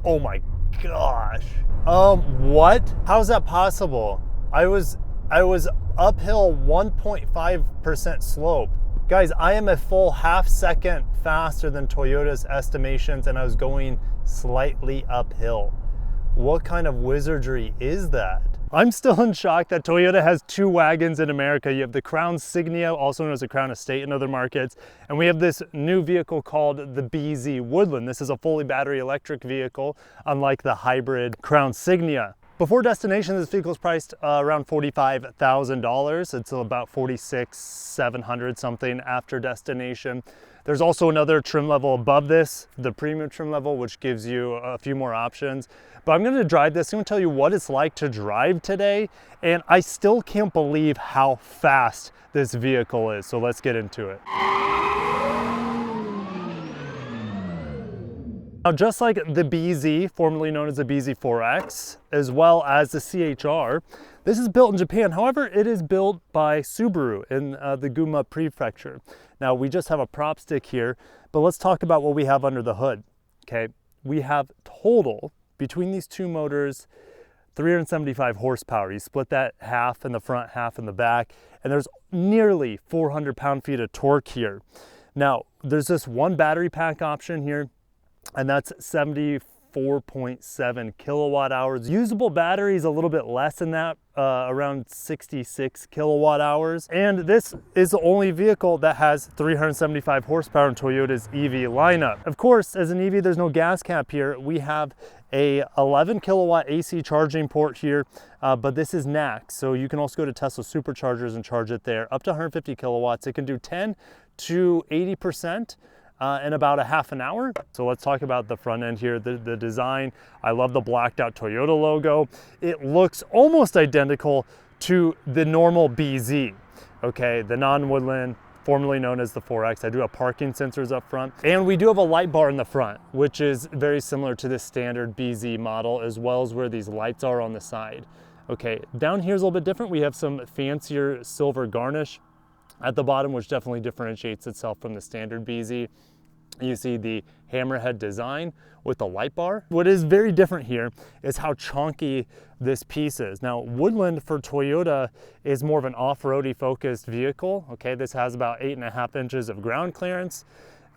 Oh my gosh. What? How's that possible? I was uphill 1.5% slope. Guys, I am a full half second faster than Toyota's estimations, and I was going slightly uphill. What kind of wizardry is that? I'm still in shock that Toyota has two wagons in America. You have the Crown Signia, also known as the Crown Estate in other markets, and we have this new vehicle called the BZ Woodland. This is a fully battery electric vehicle, unlike the hybrid Crown Signia. Before destination, this vehicle is priced around $45,000. It's about $46,700 something after destination. There's also another trim level above this, the premium trim level, which gives you a few more options. But I'm gonna drive this, I'm gonna tell you what it's like to drive today, and I still can't believe how fast this vehicle is. So let's get into it. Now, just like the BZ, formerly known as the BZ4X, as well as the CHR, this is built in Japan. However, it is built by Subaru in the Gunma Prefecture. Now, we just have a prop stick here, but let's talk about what we have under the hood, okay? We have total, between these two motors, 375 horsepower. You split that half in the front, half in the back, and there's nearly 400 pound-feet of torque here. Now, there's this one battery pack option here, and that's 74.7 kilowatt hours. Usable battery is a little bit less than that, around 66 kilowatt hours. And this is the only vehicle that has 375 horsepower in Toyota's EV lineup. Of course, as an EV, there's no gas cap here. We have a 11 kilowatt AC charging port here, but this is NACS. So you can also go to Tesla superchargers and charge it there, up to 150 kilowatts. It can do 10 to 80%. In about a half an hour. So let's talk about the front end here, the design. I love the blacked out Toyota logo. It looks almost identical to the normal BZ, okay? The non-Woodland, formerly known as the 4X. I do have parking sensors up front. And we do have a light bar in the front, which is very similar to the standard BZ model, as well as where these lights are on the side. Okay, down here is a little bit different. We have some fancier silver garnish at the bottom, which definitely differentiates itself from the standard BZ. You see the hammerhead design with the light bar. What is very different here is how chunky this piece is. Now, Woodland for Toyota is more of an off-roady focused vehicle. Okay, this has about 8.5 inches of ground clearance,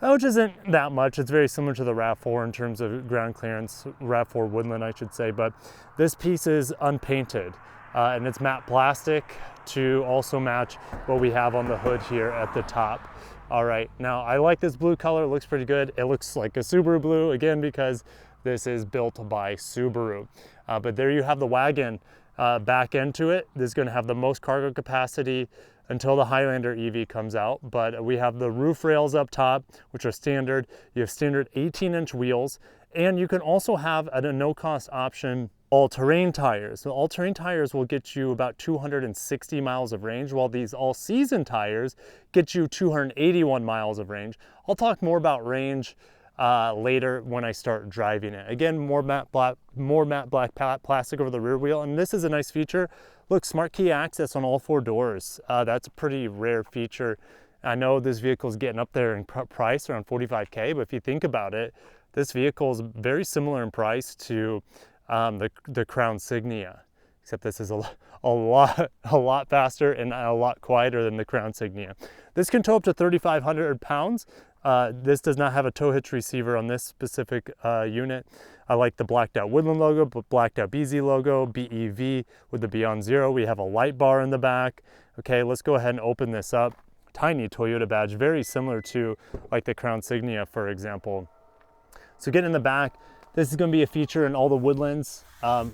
which isn't that much. It's very similar to the RAV4 in terms of ground clearance, RAV4 Woodland, I should say, but this piece is unpainted. And it's matte plastic to also match what we have on the hood here at the top. All right, now I like this blue color, it looks pretty good. It looks like a Subaru blue, again, because this is built by Subaru. But there you have the wagon back into it. This is gonna have the most cargo capacity until the Highlander EV comes out, but we have the roof rails up top, which are standard. You have standard 18-inch wheels, and you can also have at a no-cost option all-terrain tires. So all-terrain tires will get you about 260 miles of range, while these all-season tires get you 281 miles of range. I'll talk more about range later when I start driving it. Again, more matte black plastic over the rear wheel, and this is a nice feature. Look, smart key access on all four doors. That's a pretty rare feature. I know this vehicle is getting up there in price, around 45K, but if you think about it, this vehicle is very similar in price to the Crown Signia, except this is a lot faster and a lot quieter than the Crown Signia. This can tow up to 3,500 pounds. This does not have a tow hitch receiver on this specific unit. I like the blacked out Woodland logo, but blacked out BZ logo, BEV with the Beyond Zero. We have a light bar in the back. Okay, let's go ahead and open this up. Tiny Toyota badge, very similar to like the Crown Signia, for example. So getting in the back, this is going to be a feature in all the Woodlands,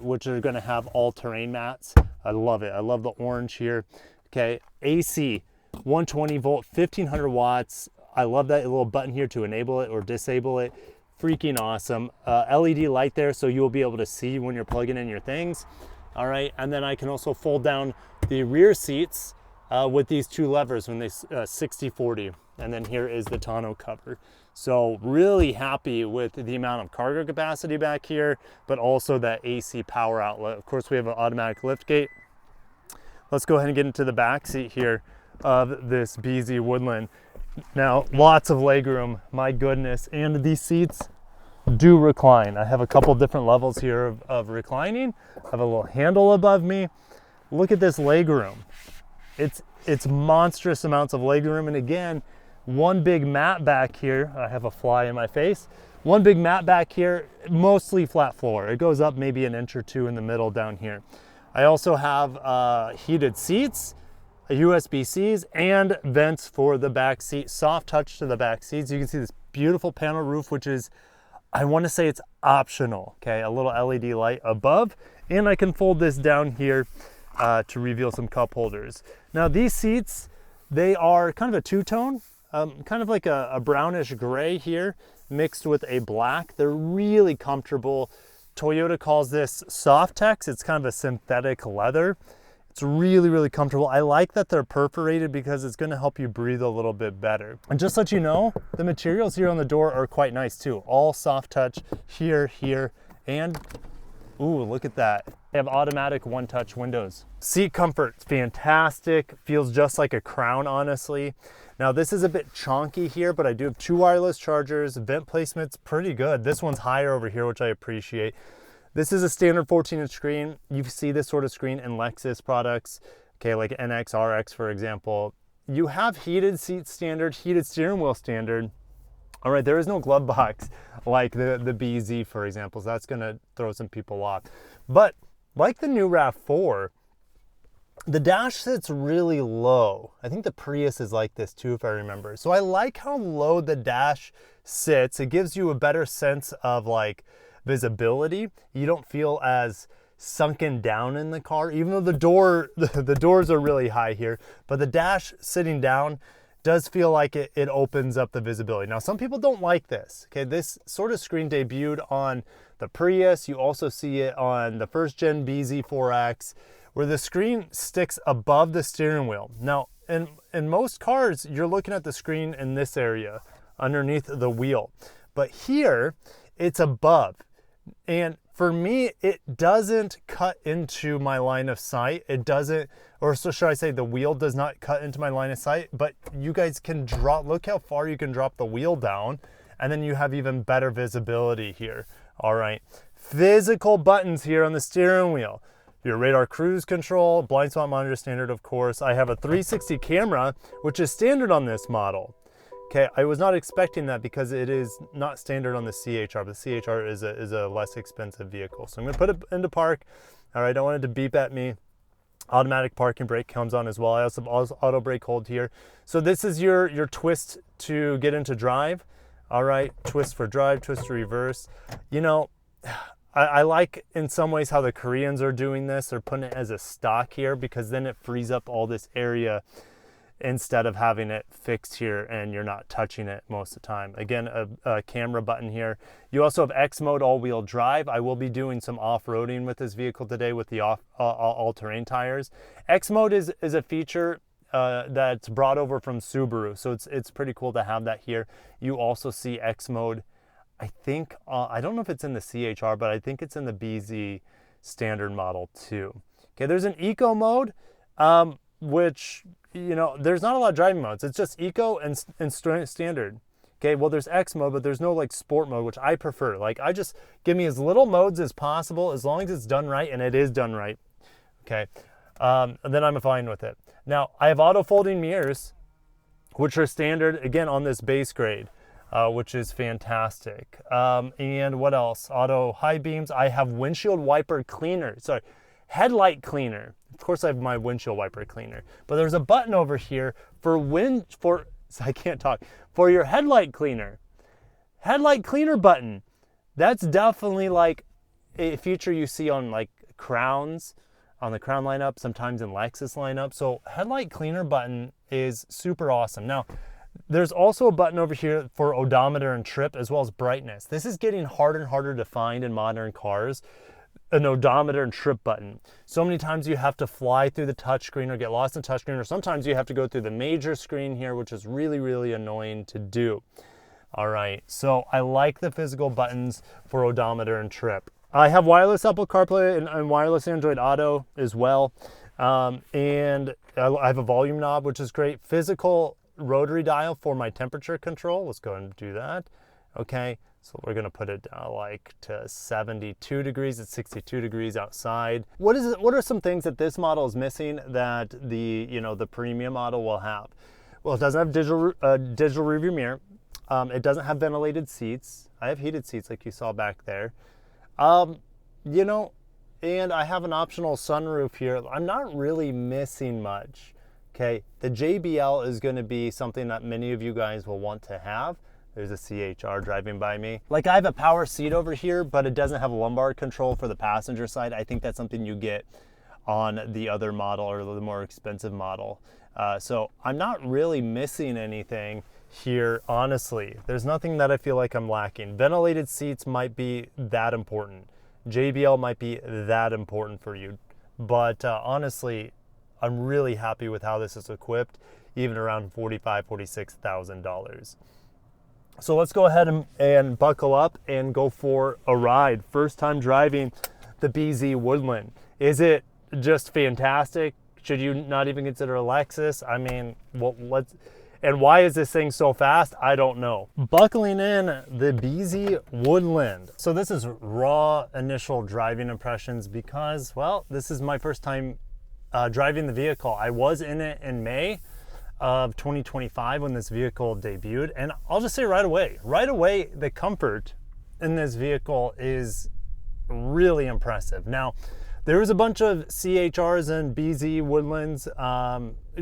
which are going to have all-terrain mats. I love it. I love the orange here. Okay, AC, 120 volt, 1500 watts. I love that little button here to enable it or disable it. Freaking awesome. LED light there, so you'll be able to see when you're plugging in your things. All right, and then I can also fold down the rear seats with these two levers when they 60/40. And then here is the tonneau cover. So really happy with the amount of cargo capacity back here, but also that AC power outlet. Of course, we have an automatic lift gate. Let's go ahead and get into the back seat here of this BZ Woodland. Now, lots of legroom, my goodness. And these seats do recline. I have a couple different levels here of reclining. I have a little handle above me. Look at this leg room. It's monstrous amounts of leg room. And again, one big mat back here. I have a fly in my face. One big mat back here, mostly flat floor. It goes up maybe an inch or two in the middle down here. I also have heated seats, USB-Cs, and vents for the back seat. Soft touch to the back seats. You can see this beautiful panel roof, which is, I want to say it's optional. Okay, a little LED light above, and I can fold this down here to reveal some cup holders. Now these seats, they are kind of a two-tone, kind of like a brownish gray here, mixed with a black. They're really comfortable. Toyota calls this SofTex. It's kind of a synthetic leather. It's really, really comfortable. I like that they're perforated because it's going to help you breathe a little bit better. And just to let you know, the materials here on the door are quite nice too. All soft touch here, and ooh, look at that. They have automatic one-touch windows. Seat comfort, fantastic. Feels just like a Crown, honestly. Now this is a bit chonky here, but I do have 2 wireless chargers. Vent placement's pretty good. This one's higher over here, which I appreciate. This is a standard 14-inch screen. You see this sort of screen in Lexus products, okay, like NACS, RX, for example. You have heated seats standard, heated steering wheel standard. All right, there is no glove box like the BZ, for example, so that's gonna throw some people off. But like the new RAV4, the dash sits really low. I think the Prius is like this too, if I remember. So I like how low the dash sits. It gives you a better sense of like visibility. You don't feel as sunken down in the car, even though the doors are really high here, but the dash sitting down does feel like it opens up the visibility. Now, some people don't like this. Okay, this sort of screen debuted on the Prius. You also see it on the first gen BZ4X, where the screen sticks above the steering wheel. Now, in most cars, you're looking at the screen in this area, underneath the wheel. But here, it's above. And for me, it doesn't cut into my line of sight. It doesn't, or so should I say, the wheel does not cut into my line of sight, but you guys can drop, look how far you can drop the wheel down, and then you have even better visibility here. All right, physical buttons here on the steering wheel. Your radar cruise control, blind spot monitor standard, of course. I have a 360 camera, which is standard on this model. Okay, I was not expecting that because it is not standard on the CHR, but the CHR is a less expensive vehicle. So I'm gonna put it into park. All right, I don't want it to beep at me. Automatic parking brake comes on as well. I also have auto brake hold here. So this is your twist to get into drive. All right, twist for drive, twist to reverse. You know, I like in some ways how the Koreans are doing this. They're putting it as a stock here because then it frees up all this area instead of having it fixed here and you're not touching it most of the time. Again, a camera button here. You also have X mode all-wheel drive. I will be doing some off-roading with this vehicle today with the all-terrain tires. X mode is a feature that's brought over from Subaru, so it's pretty cool to have that here. You also see X mode, I think, I don't know if it's in the CHR, but I think it's in the BZ standard model too. Okay, there's an eco mode, which, you know, there's not a lot of driving modes. It's just eco and standard. Okay, well, there's X mode, but there's no like sport mode, which I prefer. Like, I just give me as little modes as possible, as long as it's done right, and it is done right. Okay, then I'm fine with it. Now, I have auto folding mirrors, which are standard, again, on this base grade. Which is fantastic. And what else? Auto high beams. I have windshield wiper cleaner. Sorry, headlight cleaner. Of course, I have my windshield wiper cleaner. But there's a button over here for I can't talk. For your headlight cleaner. Headlight cleaner button. That's definitely like a feature you see on like Crowns, on the Crown lineup, sometimes in Lexus lineup. So headlight cleaner button is super awesome. Now, there's also a button over here for odometer and trip, as well as brightness. This is getting harder and harder to find in modern cars, an odometer and trip button. So many times you have to fly through the touchscreen or get lost in the touchscreen, or sometimes you have to go through the major screen here, which is really, really annoying to do. All right, so I like the physical buttons for odometer and trip. I have wireless Apple CarPlay and wireless Android Auto as well. And I have a volume knob, which is great. Physical rotary dial for my temperature control. Let's go ahead and do that. Okay, So we're gonna put it like to 72 degrees. It's 62 degrees outside. What are some things that this model is missing that the, you know, the premium model will have? Well, it doesn't have digital rearview mirror. It doesn't have ventilated seats. I have heated seats like you saw back there. You know, and I have an optional sunroof here. I'm not really missing much. Okay, the JBL is gonna be something that many of you guys will want to have. There's a CHR driving by me. Like, I have a power seat over here, but it doesn't have a lumbar control for the passenger side. I think that's something you get on the other model or the more expensive model. So I'm not really missing anything here, honestly. There's nothing that I feel like I'm lacking. Ventilated seats might be that important. JBL might be that important for you. But honestly, I'm really happy with how this is equipped, even around $45,000, $46,000. So let's go ahead and buckle up and go for a ride. First time driving the BZ Woodland. Is it just fantastic? Should you not even consider a Lexus? I mean, well, and why is this thing so fast? I don't know. Buckling in the BZ Woodland. So this is raw initial driving impressions because, well, this is my first time driving the vehicle. I was in it in May of 2025 when this vehicle debuted, and I'll just say right away the comfort in this vehicle is really impressive. Now, there was a bunch of CHRs and BZ Woodlands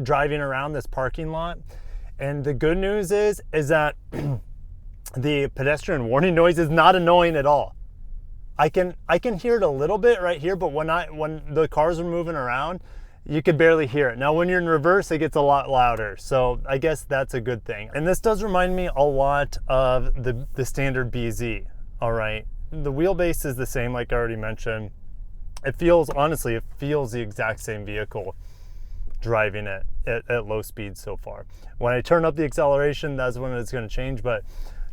driving around this parking lot, and the good news is that the pedestrian warning noise is not annoying at all. I can hear it a little bit right here, but when the cars are moving around, you could barely hear it. Now, when you're in reverse, it gets a lot louder. So I guess that's a good thing. And this does remind me a lot of the standard BZ, all right? The wheelbase is the same, like I already mentioned. It feels, honestly, it feels the exact same vehicle driving it at low speed so far. When I turn up the acceleration, that's when it's gonna change. But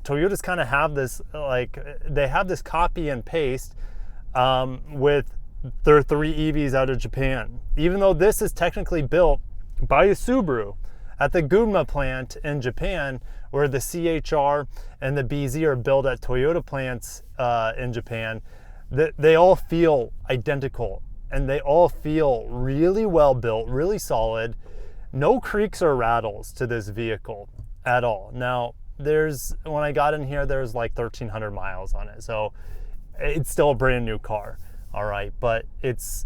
Toyotas kind of have this, like, they have this copy and paste with their 3 EVs out of Japan. Even though this is technically built by a Subaru at the Gunma plant in Japan, where the CHR and the BZ are built at Toyota plants in Japan, they all feel identical and they all feel really well built, really solid. No creaks or rattles to this vehicle at all. Now, when I got in here, there's like 1,300 miles on it. So it's still a brand new car. All right, but it's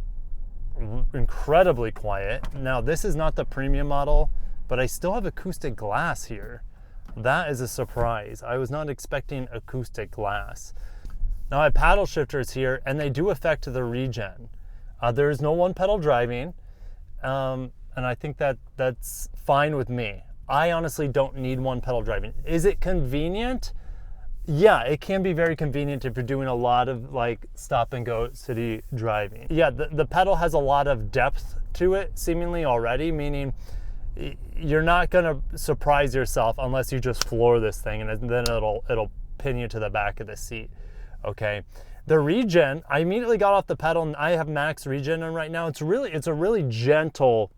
incredibly quiet. Now, this is not the premium model, but I still have acoustic glass here. That is a surprise. I was not expecting acoustic glass. Now, I have paddle shifters here, and they do affect the regen. There is no one pedal driving, and I think that's fine with me. I honestly don't need one pedal driving. Is it convenient? Yeah, it can be very convenient if you're doing a lot of like stop and go city driving. Yeah, the pedal has a lot of depth to it seemingly already, meaning you're not gonna surprise yourself unless you just floor this thing, and then it'll pin you to the back of the seat. Okay, the regen, I immediately got off the pedal and I have max regen in right now. It's a really gentle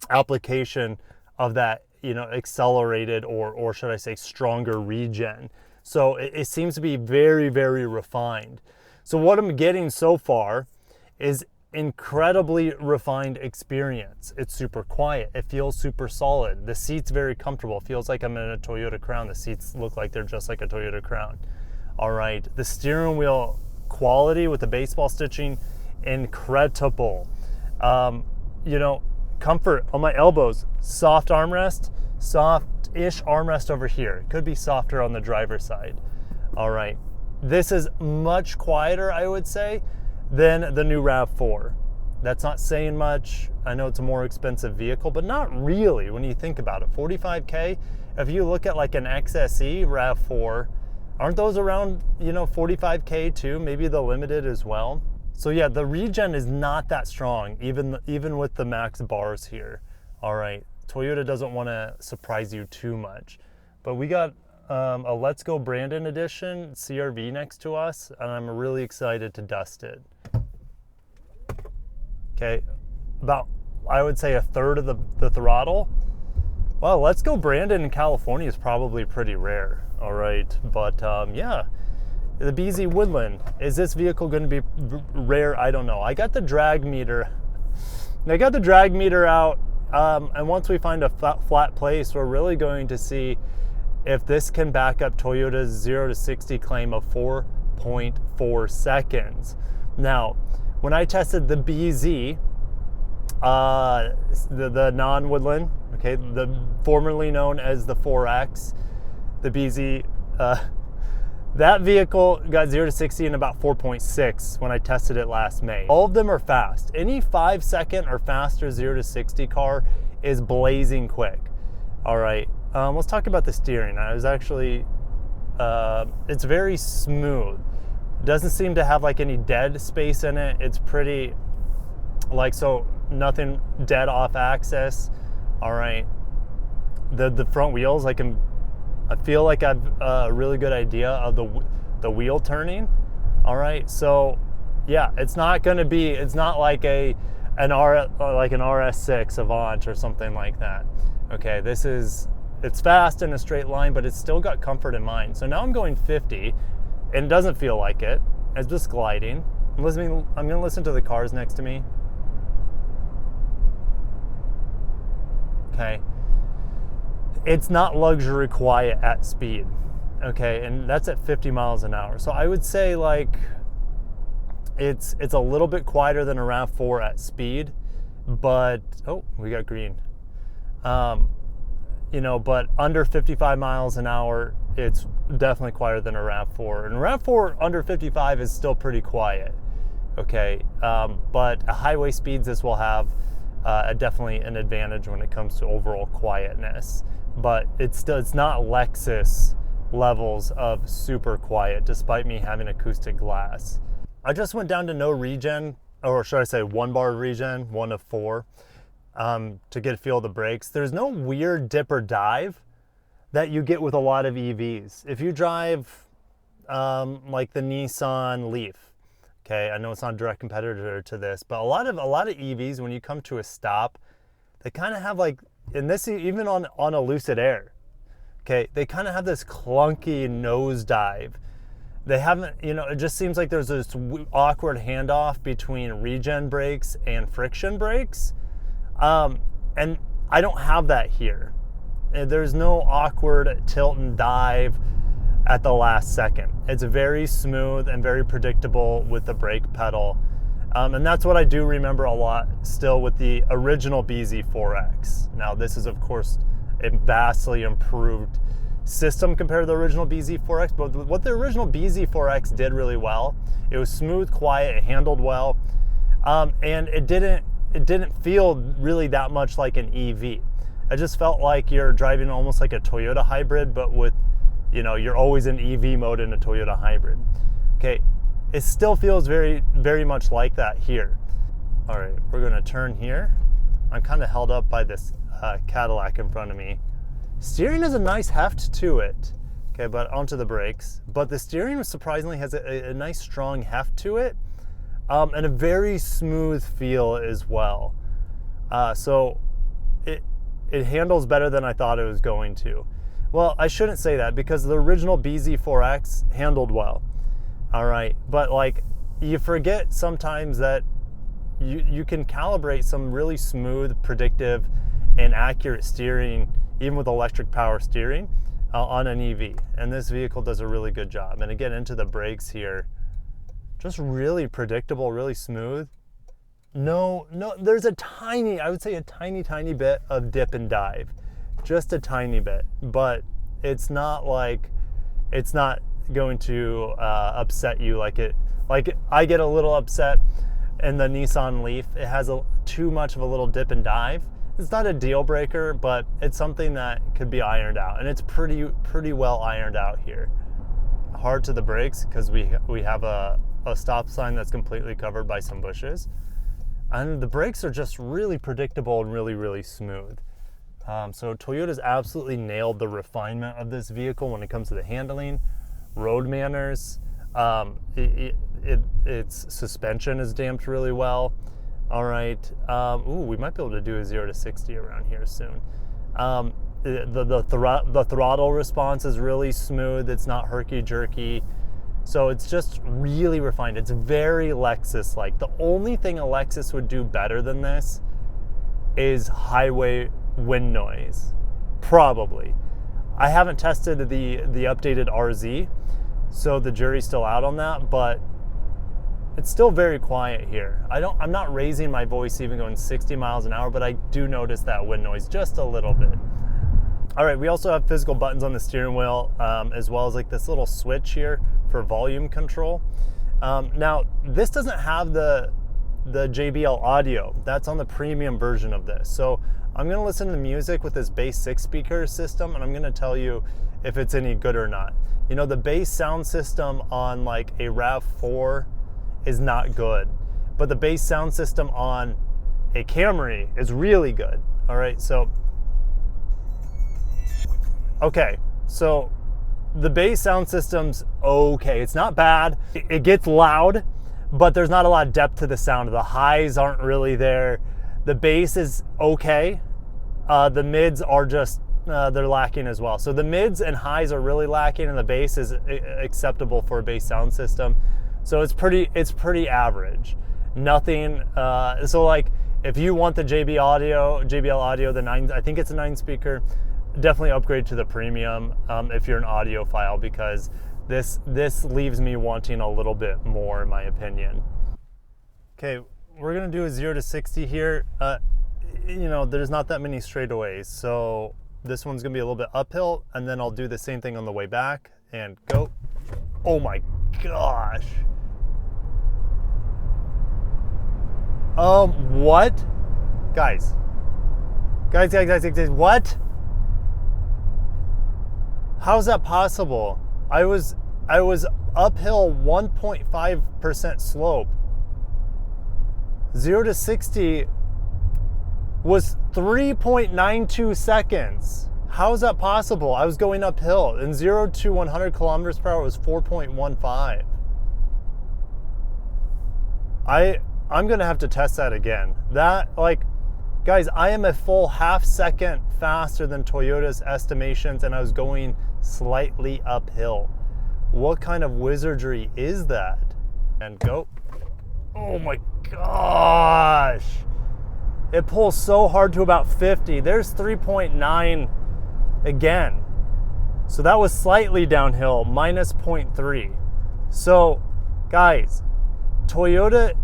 application of that, you know, accelerated or should I say stronger regen. So it seems to be very, very refined. So what I'm getting so far is incredibly refined experience. It's super quiet. It feels super solid. The seat's very comfortable. It feels like I'm in a Toyota Crown. The seats look like they're just like a Toyota Crown. All right. The steering wheel quality with the baseball stitching, incredible. You know, comfort on my elbows, soft armrest, soft-ish armrest over here. It could be softer on the driver's side. All right. This is much quieter, I would say, than the new RAV4. That's not saying much. I know it's a more expensive vehicle, but not really when you think about it. $45K, if you look at like an XSE RAV4, aren't those around, you know, $45K too? Maybe the limited as well. So yeah, the regen is not that strong, even with the max bars here. All right, Toyota doesn't want to surprise you too much, but we got a Let's Go Brandon edition CRV next to us, and I'm really excited to dust it. Okay, about, I would say, a third of the throttle. Well, Let's Go Brandon in California is probably pretty rare. All right, but yeah, The BZ Woodland. Is this vehicle going to be rare? I don't know. I got the drag meter. I got the drag meter out, and once we find a flat place, we're really going to see if this can back up Toyota's 0 to 60 claim of 4.4 seconds. Now, when I tested the BZ, the non-Woodland, okay, the formerly known as the 4X, the BZ, that vehicle got 0 to 60 in about 4.6 when I tested it last May. All of them are fast. Any 5-second or faster 0 to 60 car is blazing quick. All right, let's talk about the steering. I was actually, it's very smooth. It doesn't seem to have like any dead space in it. It's pretty, like, so nothing dead off axis. All right, the front wheels, I feel like I've a really good idea of the wheel turning. All right, so yeah, it's not going to be, it's not like an RS6 Avant or something like that. Okay, it's fast in a straight line, but it's still got comfort in mind. So now I'm going 50, and it doesn't feel like it. It's just gliding. I'm going to listen to the cars next to me. Okay. It's not luxury quiet at speed. Okay, and that's at 50 miles an hour. So I would say like it's a little bit quieter than a RAV4 at speed, but oh, we got green. You know, but under 55 miles an hour, it's definitely quieter than a RAV4. And a RAV4 under 55 is still pretty quiet. Okay, but at highway speeds, this will have definitely an advantage when it comes to overall quietness. But it's not Lexus levels of super quiet, despite me having acoustic glass. I just went down to no regen, or should I say 1-bar regen, 1 of 4, to get a feel of the brakes. There's no weird dip or dive that you get with a lot of EVs. If you drive like the Nissan Leaf, okay, I know it's not a direct competitor to this, but a lot of EVs, when you come to a stop, they kind of have like, and this even on a Lucid Air, okay, they kind of have this clunky nosedive. They haven't, you know, it just seems like there's this awkward handoff between regen brakes and friction brakes. And I don't have that here. There's no awkward tilt and dive at the last second. It's very smooth and very predictable with the brake pedal. And that's what I do remember a lot still with the original BZ4X. Now this is of course a vastly improved system compared to the original BZ4X, but what the original BZ4X did really well, it was smooth, quiet, it handled well, and it didn't feel really that much like an EV. It just felt like you're driving almost like a Toyota hybrid, but with, you know, you're always in EV mode in a Toyota hybrid. Okay, it still feels very, very much like that here. All right, we're gonna turn here. I'm kind of held up by this Cadillac in front of me. Steering has a nice heft to it. Okay, but onto the brakes. But the steering surprisingly has a nice strong heft to it, and a very smooth feel as well. So it handles better than I thought it was going to. Well, I shouldn't say that because the original BZ4X handled well. All right, but like you forget sometimes that you can calibrate some really smooth, predictive, and accurate steering, even with electric power steering, on an EV. And this vehicle does a really good job. And again, into the brakes here, just really predictable, really smooth. No, there's a tiny, I would say a tiny bit of dip and dive, just a tiny bit, but it's not going to upset you like I get a little upset in the Nissan Leaf. It has too much of a little dip and dive. It's not a deal breaker, but it's something that could be ironed out, and it's pretty well ironed out here. Hard to the brakes because we have a stop sign that's completely covered by some bushes, and the brakes are just really predictable and really smooth. So Toyota's absolutely nailed the refinement of this vehicle when it comes to the handling, road manners. Its suspension is damped really well. All right. We might be able to do a 0 to 60 around here soon. The throttle response is really smooth. It's not herky-jerky. So it's just really refined. It's very Lexus-like. The only thing a Lexus would do better than this is highway wind noise, probably. I haven't tested the updated RZ, so the jury's still out on that, but it's still very quiet here. I'm not raising my voice even going 60 miles an hour, but I do notice that wind noise just a little bit. All right, we also have physical buttons on the steering wheel, as well as like this little switch here for volume control. Now, this doesn't have the JBL audio. That's on the premium version of this. So I'm gonna listen to the music with this bass 6 speaker system, and I'm gonna tell you if it's any good or not. You know, the bass sound system on like a RAV4 is not good, but the bass sound system on a Camry is really good. All right, so, okay, so the bass sound system's okay. It's not bad. It gets loud, but there's not a lot of depth to the sound. The highs aren't really there. The bass is okay. The mids are just, they're lacking as well. So the mids and highs are really lacking, and the bass is acceptable for a bass sound system. So it's pretty average. Nothing, so like if you want the JBL audio, the 9, I think it's a 9 speaker, definitely upgrade to the premium if you're an audiophile, because this leaves me wanting a little bit more, in my opinion. Okay, we're gonna do a 0 to 60 here. You know, there's not that many straightaways, so this one's gonna be a little bit uphill, and then I'll do the same thing on the way back and go. Oh my gosh. What? Guys, what? How's that possible? I was uphill 1.5% slope. 0 to 60 was 3.92 seconds. How is that possible? I was going uphill, and 0 to 100 kilometers per hour was 4.15. I'm gonna have to test that again. That, like, guys, I am a full half second faster than Toyota's estimations, and I was going slightly uphill. What kind of wizardry is that? And go. Oh my gosh. It pulls so hard to about 50. There's 3.9 again. So that was slightly downhill, minus 0.3. So, guys, Toyota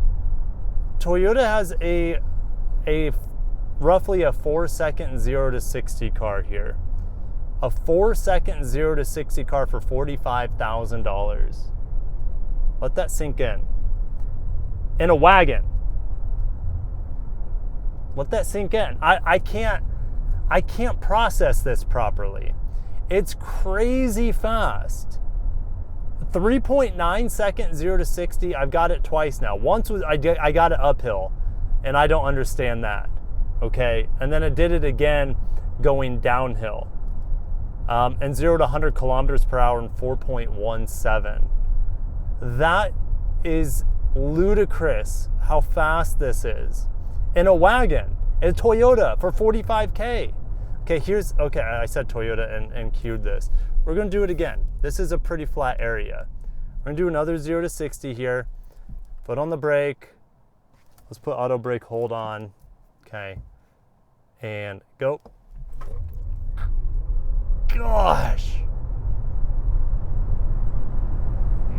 has a roughly a 4-second 0 to 60 car here. A 4-second 0 to 60 car for $45,000. Let that sink in. In a wagon. Let that sink in. I can't process this properly. It's crazy fast. 3.9 second 0 to 60. I've got it twice now. Once I got it uphill, and I don't understand that. Okay, and then it did it again going downhill. And 0 to 100 kilometers per hour in 4.17. That is ludicrous how fast this is. In a wagon, in a Toyota for 45K. Okay, I said Toyota and cued this. We're gonna do it again. This is a pretty flat area. We're gonna do another 0 to 60 here. Foot on the brake. Let's put auto brake hold on. Okay, and go. Gosh.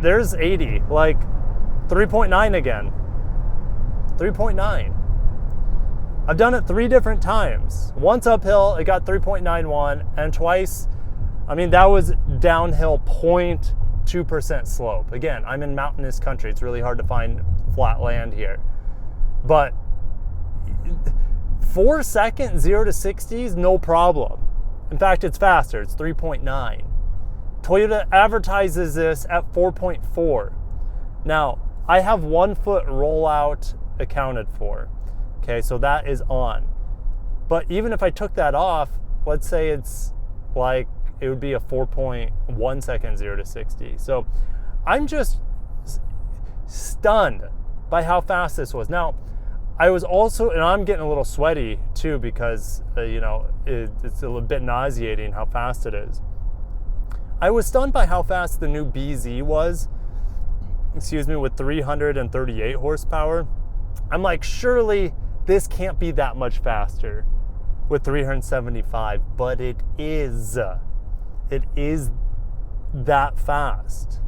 There's 80, like 3.9 again. 3.9. I've done it 3 different times. Once uphill, it got 3.91, and twice, I mean, that was downhill 0.2% slope. Again, I'm in mountainous country. It's really hard to find flat land here. But 4 second 0 to 60s, no problem. In fact, it's faster. It's 3.9. Toyota advertises this at 4.4. Now, I have 1 foot rollout accounted for. Okay, so that is on. But even if I took that off, let's say it's like, it would be a 4.1 second 0 to 60. So I'm just stunned by how fast this was. Now, I was also, and I'm getting a little sweaty too, because you know, it's a little bit nauseating how fast it is. I was stunned by how fast the new BZ was. excuse me, with 338 horsepower. I'm like, surely this can't be that much faster with 375, but it is. It is that fast.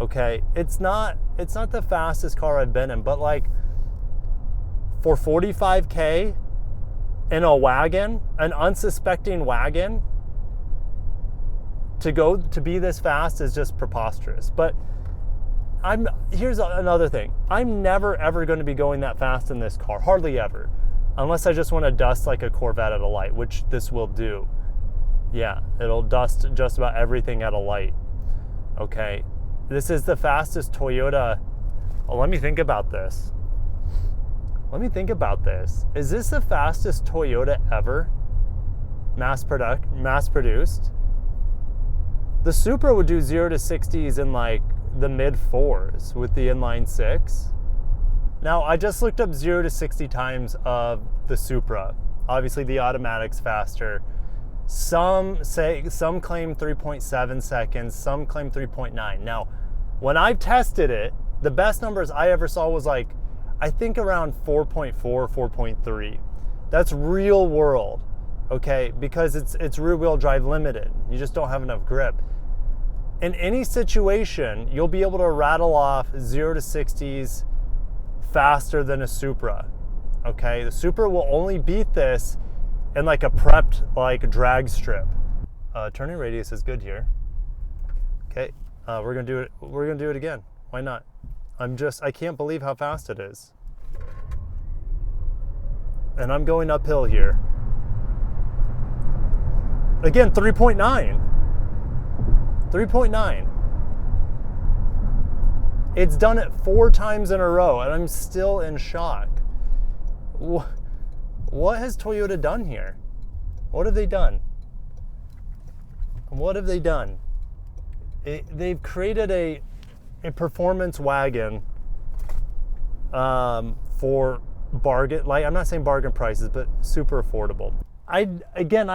Okay, it's not the fastest car I've been in, but like for 45K in a wagon, an unsuspecting wagon, to be this fast is just preposterous. But here's another thing. I'm never ever going to be going that fast in this car, hardly ever, unless I just want to dust like a Corvette at a light, which this will do. Yeah, it'll dust just about everything at a light. Okay, this is the fastest Toyota. Oh, let me think about this. Is this the fastest Toyota ever mass produced? The Supra would do 0 to 60s in like the mid 4s with the inline 6. Now, I just looked up 0 to 60 times of the Supra. Obviously, the automatic's faster. Some claim 3.7 seconds, some claim 3.9. Now, when I've tested it, the best numbers I ever saw was like, I think around 4.4, 4.3. That's real world, okay? Because it's rear wheel drive limited. You just don't have enough grip. In any situation, you'll be able to rattle off 0 to 60s faster than a Supra, okay? The Supra will only beat this in like a prepped like drag strip. Turning radius is good here. Okay, we're gonna do it again. Why not? I can't believe how fast it is. And I'm going uphill here. Again, 3.9. 3.9. It's done it 4 times in a row, and I'm still in shock. What has Toyota done here? What have they done? What have they done? They've created a performance wagon for bargain, like I'm not saying bargain prices, but super affordable. I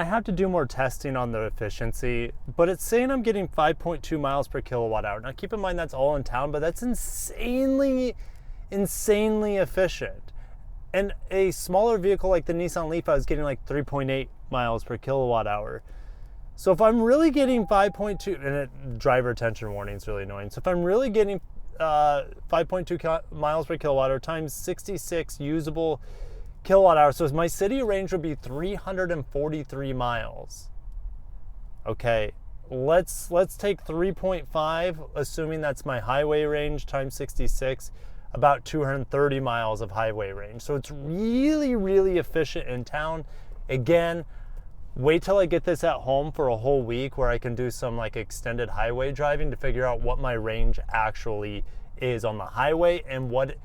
have to do more testing on the efficiency, but it's saying I'm getting 5.2 miles per kilowatt hour. Now keep in mind that's all in town, but that's insanely efficient. And a smaller vehicle like the Nissan Leaf, I was getting like 3.8 miles per kilowatt hour. So if I'm really getting 5.2, and driver attention warning is really annoying. So if I'm really getting 5.2 miles per kilowatt hour times 66 usable kilowatt hours, so my city range would be 343 miles. Okay, let's take 3.5, assuming that's my highway range, times 66, about 230 miles of highway range. So it's really efficient in town. Again, wait till I get this at home for a whole week where I can do some like extended highway driving to figure out what my range actually is on the highway and what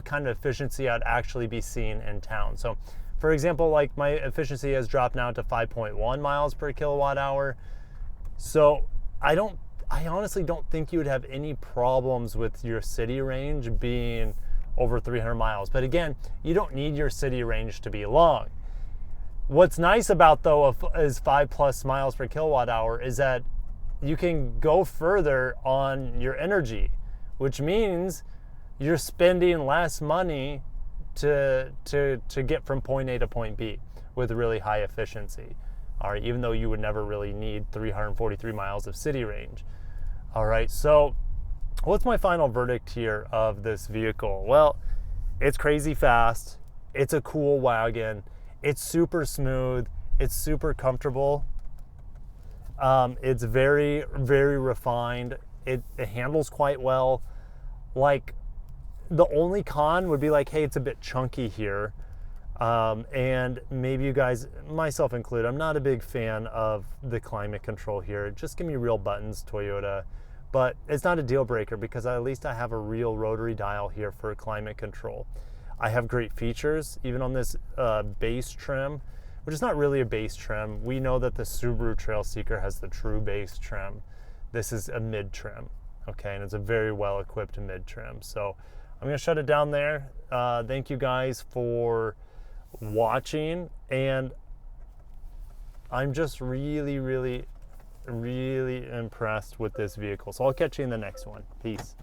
kind of efficiency I'd actually be seeing in town. So for example, like my efficiency has dropped now to 5.1 miles per kilowatt hour. So I honestly don't think you would have any problems with your city range being over 300 miles. But again, you don't need your city range to be long. What's nice about though is 5+ miles per kilowatt hour is that you can go further on your energy, which means you're spending less money to get from point A to point B with really high efficiency. All right, even though you would never really need 343 miles of city range. All right, so what's my final verdict here of this vehicle? Well, it's crazy fast. It's a cool wagon. It's super smooth. It's super comfortable. It's very refined. It handles quite well. Like, the only con would be like, hey, it's a bit chunky here. And maybe you guys, myself included, I'm not a big fan of the climate control here. Just give me real buttons, Toyota. But it's not a deal breaker because at least I have a real rotary dial here for climate control. I have great features, even on this base trim, which is not really a base trim. We know that the Subaru Trailseeker has the true base trim. This is a mid trim, okay? And it's a very well-equipped mid trim. So I'm gonna shut it down there. Thank you guys for watching, and I'm just really impressed with this vehicle. So I'll catch you in the next one. Peace.